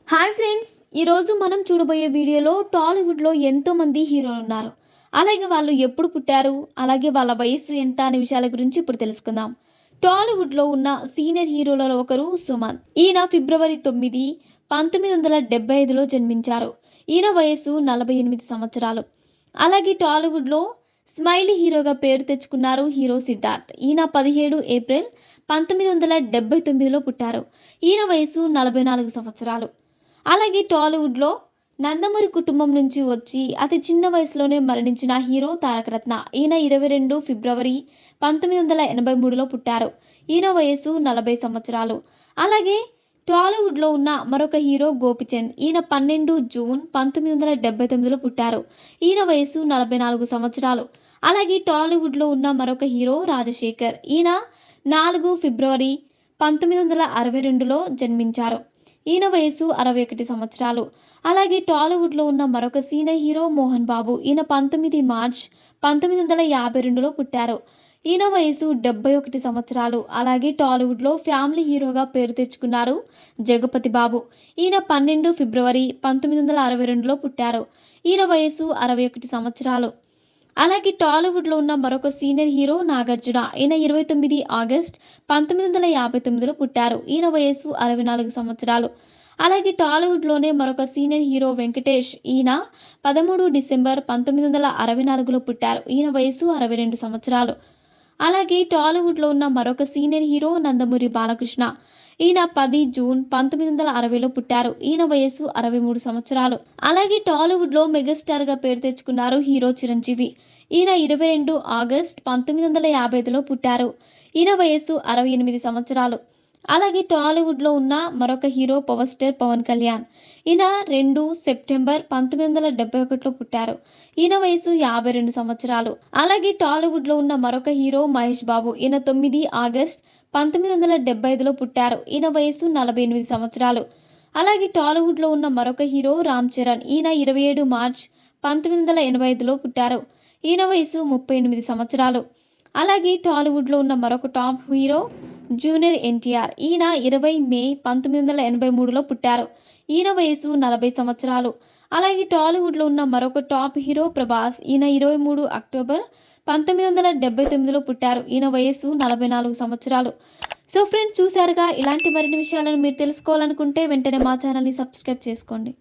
Hi friends, ఈరోజు మనం చూడబోయే వీడియోలో టాలీవుడ్లో ఎంతోమంది హీరోలు ఉన్నారు. అలాగే వాళ్ళు ఎప్పుడు పుట్టారు, అలాగే వాళ్ళ వయస్సు ఎంత అనే విషయాల గురించి ఇప్పుడు తెలుసుకుందాం. టాలీవుడ్లో ఉన్న సీనియర్ హీరోలలో ఒకరు సుమంత్. ఈయన ఫిబ్రవరి 9, 1975లో జన్మించారు. ఈయన వయస్సు 48 సంవత్సరాలు. అలాగే టాలీవుడ్లో స్మైలీ హీరోగా పేరు తెచ్చుకున్నారు హీరో సిద్ధార్థ్. ఈయన 17 ఏప్రిల్ 1979లో పుట్టారు. ఈయన వయస్సు 44 సంవత్సరాలు. అలాగే టాలీవుడ్లో నందమూరి కుటుంబం నుంచి వచ్చి అతి చిన్న వయసులోనే మరణించిన హీరో తారకరత్న. ఈయన 22 ఫిబ్రవరి 1983లో పుట్టారు. ఈయన వయసు 40 సంవత్సరాలు. అలాగే టాలీవుడ్లో ఉన్న మరొక హీరో గోపిచంద్. ఈయన 12 జూన్ 1979లో పుట్టారు. ఈయన వయసు 44 సంవత్సరాలు. అలాగే టాలీవుడ్లో ఉన్న మరొక హీరో రాజశేఖర్. ఈయన 4 ఫిబ్రవరి 1962లో జన్మించారు. ఈయన వయసు 61 సంవత్సరాలు. అలాగే టాలీవుడ్లో ఉన్న మరొక సీనియర్ హీరో మోహన్ బాబు. ఈయన 19 మార్చ్ 1952లో పుట్టారు. ఈయన వయసు 71 సంవత్సరాలు. అలాగే టాలీవుడ్లో ఫ్యామిలీ హీరోగా పేరు తెచ్చుకున్నారు జగపతి బాబు. ఈయన 12 ఫిబ్రవరి 1962లో పుట్టారు. ఈయన వయసు 61 సంవత్సరాలు. అలాగే టాలీవుడ్లో ఉన్న మరొక సీనియర్ హీరో నాగార్జున. ఈయన 29 ఆగస్ట్ 1959లో పుట్టారు. ఈయన వయసు 64 సంవత్సరాలు. అలాగే టాలీవుడ్లోనే మరొక సీనియర్ హీరో వెంకటేష్. ఈయన 13 డిసెంబర్ 1964లో పుట్టారు. ఈయన వయసు 62 సంవత్సరాలు. అలాగే టాలీవుడ్లో ఉన్న మరొక సీనియర్ హీరో నందమూరి బాలకృష్ణ. ఈయన 10 జూన్ 1960లో పుట్టారు. ఈయన వయసు 63 సంవత్సరాలు. అలాగే టాలీవుడ్లో మెగాస్టార్గా పేరు తెచ్చుకున్నారు హీరో చిరంజీవి. ఈయన 22 ఆగస్ట్ 1955లో పుట్టారు. ఈయన వయసు 68 సంవత్సరాలు. అలాగే టాలీవుడ్లో ఉన్న మరొక hero power star Pawan Kalyan. ఈయన 2 సెప్టెంబర్ 1971లో పుట్టారు. ఈయన వయసు 52 సంవత్సరాలు. అలాగే టాలీవుడ్లో ఉన్న మరొక హీరో మహేష్ బాబు. ఈయన 9 ఆగస్ట్ 1975లో పుట్టారు. ఈయన వయసు 48 సంవత్సరాలు. అలాగే టాలీవుడ్లో ఉన్న మరొక హీరో రామ్ చరణ్. ఈయన 27 మార్చ్ 1985లో పుట్టారు. ఈయన వయసు 38 సంవత్సరాలు. అలాగే టాలీవుడ్లో ఉన్న మరొక టాప్ హీరో జూనియర్ ఎన్టీఆర్. ఈయన 20 మే 1983లో పుట్టారు. ఈయన వయసు 40 సంవత్సరాలు. అలాగే టాలీవుడ్లో ఉన్న మరొక టాప్ హీరో ప్రభాస్. ఈయన 23 అక్టోబర్ 1979లో పుట్టారు. ఈయన వయసు 44 సంవత్సరాలు. సో ఫ్రెండ్స్, చూశారుగా. ఇలాంటి మరిన్ని విషయాలను మీరు తెలుసుకోవాలనుకుంటే వెంటనే మా ఛానల్ని సబ్స్క్రైబ్ చేసుకోండి.